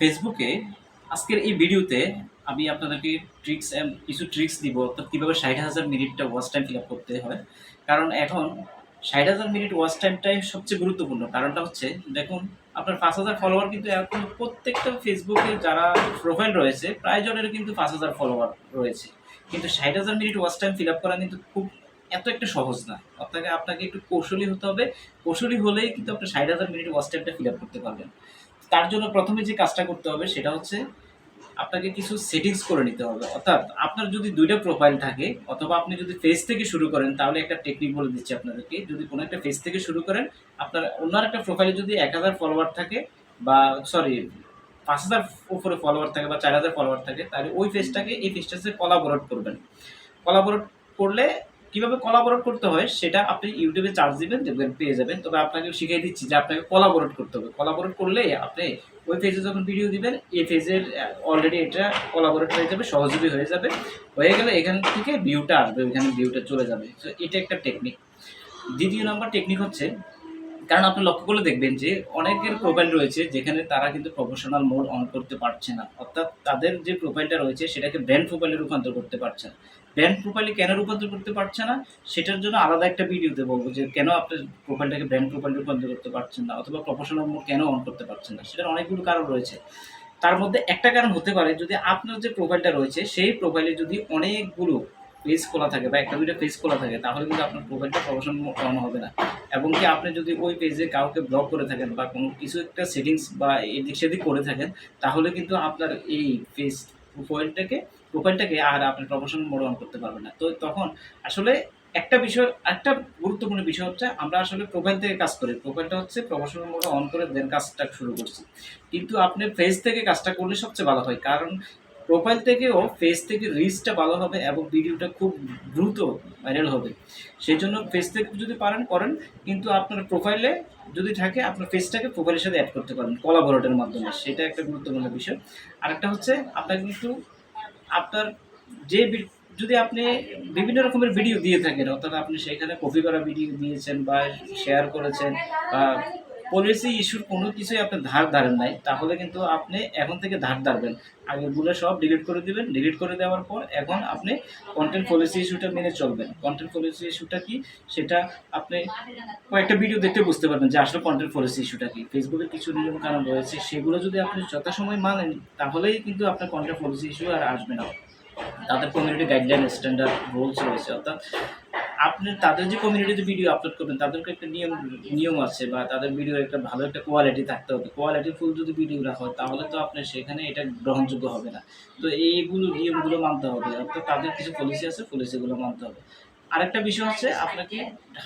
ফেসবুকে আজকের এই ভিডিওতে আমি আপনাদেরকে কিছু ট্রিক্স দিব, অর্থাৎ কীভাবে 60,000 মিনিটটা ওয়াচ টাইম ফিল আপ করতে হয়। কারণ এখন 60,000 মিনিট ওয়াচ টাইমটাই সবচেয়ে গুরুত্বপূর্ণ। কারণটা হচ্ছে, দেখুন, আপনার 5,000 ফলোয়ার কিন্তু এখন প্রত্যেকটা ফেসবুকে যারা প্রোফাইল রয়েছে প্রায় জনের কিন্তু 5,000 ফলোয়ার রয়েছে। কিন্তু 60,000 minute watch time fill up করা কিন্তু খুব এত একটা সহজ না। আপনাকে আপনাকে একটু কৌশলী হতে হবে। কৌশলী হলেই কিন্তু আপনি 60,000 মিনিট ওয়াচ টাইমটা ফিল আপ করতে পারবেন। তার জন্য প্রথমে যে কাজটা করতে হবে সেটা হচ্ছে আপনাকে কিছু সেটিংস করে নিতে হবে। অর্থাৎ আপনার যদি ২ টা প্রোফাইল থাকে অথবা আপনি যদি ফেস থেকে শুরু করেন, তাহলে একটা টেকনিক বলে দিচ্ছি আপনাদেরকে। যদি কোনো একটা ফেস থেকে শুরু করেন, আপনার অন্য আরেকটা প্রোফাইলে যদি ১,০০০ ফলোয়ার থাকে বা সরি ৫,০০০ উপরে ফলোয়ার থাকে বা ৪,০০০ ফলোয়ার থাকে, তাহলে ওই পেজটাকে এই পেজটার সাথে কোলাবোরেট করবেন। কোলাবোরেট করলে কিভাবে কোলাবোরেট করতে হয় সেটা আপনি ইউটিউবে সার্চ দিবেন, দেখবেন পেয়ে যাবেন। তবে আপনাকে শিখিয়ে দিচ্ছি যে আপনাকে কোলাবোরেট করতে হবে। কোলাবোরেট করলে আপনি ওই পেজে যখন ভিডিও দিবেন, এই পেজের অলরেডি এটা কোলাবোরেট হয়ে যাবে, সহযোগী হয়ে যাবে। হয়ে গেলে এখান থেকে ভিউটা আসবে, ওইখানে ভিউটা চলে যাবে। তো এটা একটা টেকনিক। দ্বিতীয় নাম্বার টেকনিক হচ্ছে, কারণ আপনি লক্ষ্য করলে দেখবেন যে অনেকের প্রোফাইল রয়েছে যেখানে তারা কিন্তু প্রফেশনাল মোড অন করতে পারছে না। অর্থাৎ তাদের যে প্রোফাইলটা রয়েছে সেটাকে ব্র্যান্ড প্রোফাইলে রূপান্তর করতে পারছে না। ব্র্যান্ড প্রোফাইলে কেন রূপান্তর করতে পারছে না, সেটার জন্য আলাদা একটা ভিডিওতে বলবো যে কেন আপনার প্রোফাইলটাকে ব্র্যান্ড প্রোফাইলে রূপান্তর করতে পারছেন না, অথবা প্রফেশনাল মোড কেন অন করতে পারছেন না। সেটার অনেকগুলো কারণ রয়েছে। তার মধ্যে একটা কারণ হতে পারে, যদি আপনার যে প্রোফাইলটা রয়েছে সেই প্রোফাইলে যদি অনেকগুলো পেজ খোলা থাকে বা ১টা ২টা পেজ খোলা থাকে, তাহলে কিন্তু আপনার প্রোফাইলটা প্রফেশনাল অন হবে না। এবং কি আপনি যদি ওই পেজে কাউকে ব্লক করে থাকেন বা কোনো কিছু একটা সেটিংস বা এদিক সেদিক করে থাকেন, তাহলে কিন্তু আপনার এই পেজ প্রোফাইলটাকে আর আপনি প্রফেশনাল মোড অন করতে পারবেন না। তো তখন আসলে একটা গুরুত্বপূর্ণ বিষয় হচ্ছে, আমরা আসলে প্রোফাইল থেকে কাজ করি। প্রোফাইলটা হচ্ছে প্রফেশনাল মোডে অন করে দেন কাজটা শুরু করছি। কিন্তু আপনি পেজ থেকে কাজটা করলে সবচেয়ে ভালো হয়। কারণ প্রোফাইল থেকেও পেজ থেকে রিচটা ভালো হবে এবং ভিডিওটা খুব দ্রুত ভাইরাল হবে। সেজন্য পেজ থেকে যদি পারেন করেন, কিন্তু আপনার প্রোফাইলে যদি থাকে আপনার পেজটাকে প্রোফাইলের সাথে অ্যাড করতে পারেন কোলাবোরেটের মাধ্যমে। সেটা একটা গুরুত্বপূর্ণ বিষয়। আরেকটা হচ্ছে, আপনার কিন্তু আপনার যে যদি আপনি বিভিন্ন রকমের ভিডিও দিয়ে থাকেন, অর্থাৎ আপনি সেখানে কপি করা ভিডিও দিয়েছেন বা শেয়ার করেছেন বা পলিসি ইস্যুর কোনো কিছুই আপনি ধার ধারেন নাই, তাহলে কিন্তু আপনি এখন থেকে ধার ধারবেন। আগেরগুলো সব ডিলিট করে দিবেন। ডিলিট করে দেওয়ার পর এখন আপনি কন্টেন্ট পলিসি ইস্যুটা মেনে চলবেন। কন্টেন্ট পলিসি ইস্যুটা কি, সেটা আপনি কয়েকটা ভিডিও দেখতে বুঝতে পারবেন যে আসলে কন্টেন্ট পলিসি ইস্যুটা কি। ফেসবুকের কিছু নিয়মকানুন রয়েছে, সেগুলো যদি আপনি যথাসময়ে মানেন, তাহলেই কিন্তু আপনার কন্টেন্ট পলিসি ইস্যু আর আসবে না। তাদের কমিউনিটি গাইডলাইন, স্ট্যান্ডার্ড রুলস রয়েছে। অর্থাৎ আপনি তাদের যে কমিউনিটিতে ভিডিও আপলোড করবেন, তাদেরকে একটা নিয়ম আছে, বা তাদের ভিডিওর একটা ভালো একটা কোয়ালিটি থাকতে হবে। কোয়ালিটি ফুল যদি ভিডিও রাখা হয়, তাহলে তো আপনার সেখানে এটা গ্রহণযোগ্য হবে না। তো এইগুলো নিয়মগুলো মানতে হবে। অর্থাৎ তাদের কিছু পলিসি আছে, পলিসিগুলো মানতে হবে। আরেকটা বিষয় হচ্ছে, আপনাকে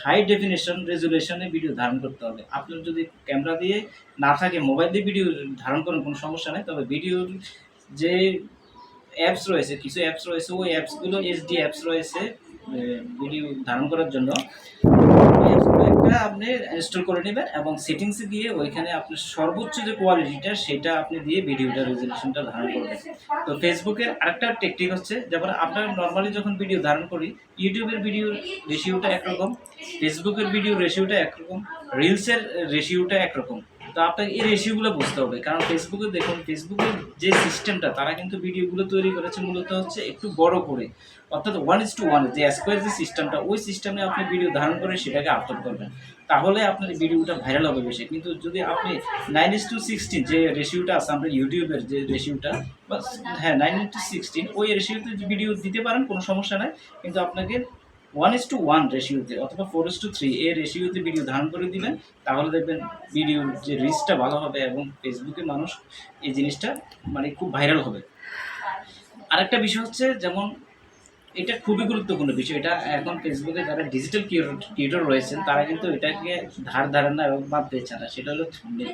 হাই ডেফিনিশন রেজুলেশনে ভিডিও ধারণ করতে হবে। আপনার যদি ক্যামেরা দিয়ে না থাকে, মোবাইল দিয়ে ভিডিও ধারণ করেন, কোনো সমস্যা নেই। তবে ভিডিওর যে অ্যাপস রয়েছে, কিছু অ্যাপস রয়েছে, ওই অ্যাপসগুলো এইচডি অ্যাপস রয়েছে ভিডিও ধারণ করার জন্য। ওই অ্যাপসগুলো একটা আপনি ইনস্টল করে নেবেন এবং সেটিংসে গিয়ে ওইখানে আপনার সর্বোচ্চ যে কোয়ালিটিটা সেটা আপনি দিয়ে ভিডিওটা রেজুলেশনটা ধারণ করবেন। তো ফেসবুকের আরেকটা টেকনিক হচ্ছে, যেমন আমরা নর্মালি যখন ভিডিও ধারণ করি, ইউটিউবের ভিডিওর রেশিওটা একরকম, ফেসবুকের ভিডিও রেশিওটা একরকম, রিলসের রেশিওটা একরকম। তো আপনাকে এই রেশিওগুলো বুঝতে হবে। কারণ ফেসবুকে দেখুন, ফেসবুকের যে সিস্টেমটা, তারা কিন্তু ভিডিওগুলো তৈরি করেছে মূলত হচ্ছে একটু বড় করে, অর্থাৎ 1:1 যে স্কোয়ার যে সিস্টেমটা, ওই সিস্টেমে আপনি ভিডিও ধারণ করে সেটাকে আপলোড করবেন, তাহলে আপনার ভিডিওটা ভাইরাল হবে বেশি। কিন্তু যদি আপনি 9:16 যে রেশিওটা আছে আমরা ইউটিউবের যে রেশিওটা, বা হ্যাঁ 9:16, ওই রেশিওতে ভিডিও দিতে পারেন, কোনো সমস্যা নাই। কিন্তু আপনাকে 1:1 রেশিওতে অথবা 4:3 এই রেশিওতে ভিডিও ধারণ করে দিবেন, তাহলে দেখবেন ভিডিওর যে রিচটা ভালো হবে এবং ফেসবুকে মানুষ এই জিনিসটা মানে খুব ভাইরাল হবে। আরেকটা বিষয় হচ্ছে, যেমন এটা খুবই গুরুত্বপূর্ণ বিষয়। এটা এখন ফেসবুকে যারা ডিজিটাল ক্রিয়েটর রয়েছেন, তারা কিন্তু এটাকে ধার ধারেন না এবং বাদ দিচ্ছে না। সেটা হলো থাম্বনেইল।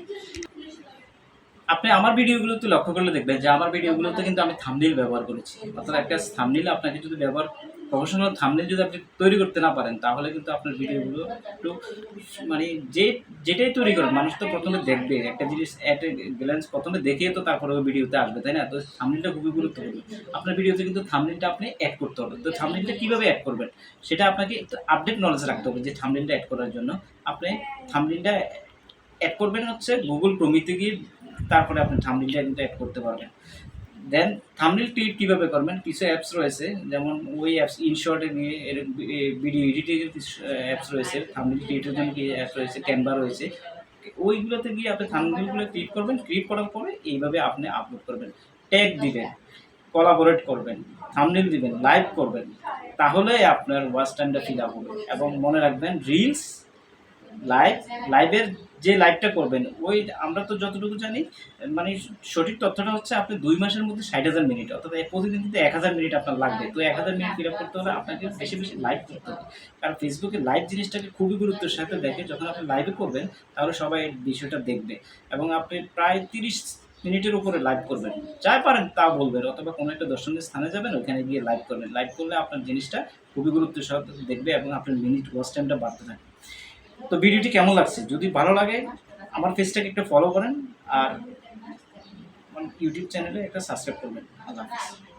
আপনি আমার ভিডিওগুলোতে লক্ষ্য করলে দেখবেন যে আমার ভিডিওগুলোতে কিন্তু আমি থাম্বনেইল ব্যবহার করেছি। অর্থাৎ একটা থাম্বনেইল আপনাকে যদি প্রফেশনাল থাম্বনেইল যদি আপনি তৈরি করতে না পারেন, তাহলে কিন্তু আপনার ভিডিওগুলো একটু মানে যেটাই তৈরি করেন, মানুষ তো প্রথমে দেখবে একটা জিনিস, অ্যাট এ গ্ল্যান্স প্রথমে দেখেই তো তারপরে ওই ভিডিওতে আসবে, তাই না? তো থাম্বনেইলটা খুবই গুরুত্বপূর্ণ। আপনার ভিডিওতে কিন্তু থাম্বনেইলটা আপনি অ্যাড করতে হবে। তো থাম্বনেইলটা কীভাবে অ্যাড করবেন, সেটা আপনাকে একটু আপডেট নলেজ রাখতে হবে। যে থাম্বনেইলটা অ্যাড করার জন্য আপনি থাম্বনেইলটা অ্যাড করবেন হচ্ছে গুগল ক্রোমিতে গিয়ে তারপরে আপনি থাম্বনেলটা কিন্তু অ্যাড করতে পারবেন। দেন থাম্বনেল ক্রিয়েট কীভাবে করবেন, কিছু অ্যাপস রয়েছে, যেমন ওই অ্যাপস ইনশর্টে গিয়ে এর ভিডিও এডিটিংয়ের কিছু অ্যাপস রয়েছে, থাম্বনেল ক্রিয়েটের জন্য কি অ্যাপস রয়েছে, ক্যানভা রয়েছে। ওইগুলোতে গিয়ে আপনি থাম্বনেলগুলো ক্রিয়েট করবেন, ক্রিয়েট করার পরে এইভাবে আপনি আপলোড করবেন, ট্যাগ দিবেন, কোলাবোরেট করবেন, থাম্বনেল দিবেন, লাইভ করবেন, তাহলে আপনার ওয়াচ টাইমটা ফিল আপ হবে। এবং মনে রাখবেন রিলস লাইভের যে লাইভটা করবেন ওই, আমরা তো যতটুকু জানি মানে সঠিক তথ্যটা হচ্ছে আপনি 2 মাসের মধ্যে 60,000 মিনিট, অর্থাৎ প্রতিদিন কিন্তু 1000 মিনিট আপনার লাগবে। তো 1000 মিনিট ফিল আপ করতে হলে আপনাকে বেশি বেশি লাইভ করতে হবে, কারণ ফেসবুকে লাইভ জিনিসটাকে খুবই গুরুত্বের সাথে দেখে। যখন আপনি লাইভে করবেন তাহলে সবাই বিষয়টা দেখবে, এবং আপনি প্রায় 30 মিনিটের উপরে লাইভ করবেন, যা পারেন তা বলবেন, অথবা কোনো একটা দর্শনীয় স্থানে যাবেন, ওখানে গিয়ে লাইভ করবেন। লাইভ করলে আপনার জিনিসটা খুবই গুরুত্বের সাথে দেখবে এবং আপনার মিনিট ওয়াচ টাইমটা বাড়তে থাকে। তো ভিডিওটি কেমন লাগছে, যদি ভালো লাগে আমার পেজটাকে একটু ফলো করেন, আর ইউটিউব চ্যানেলে একটা সাবস্ক্রাইব করবেন। আল্লাহ হাফেজ।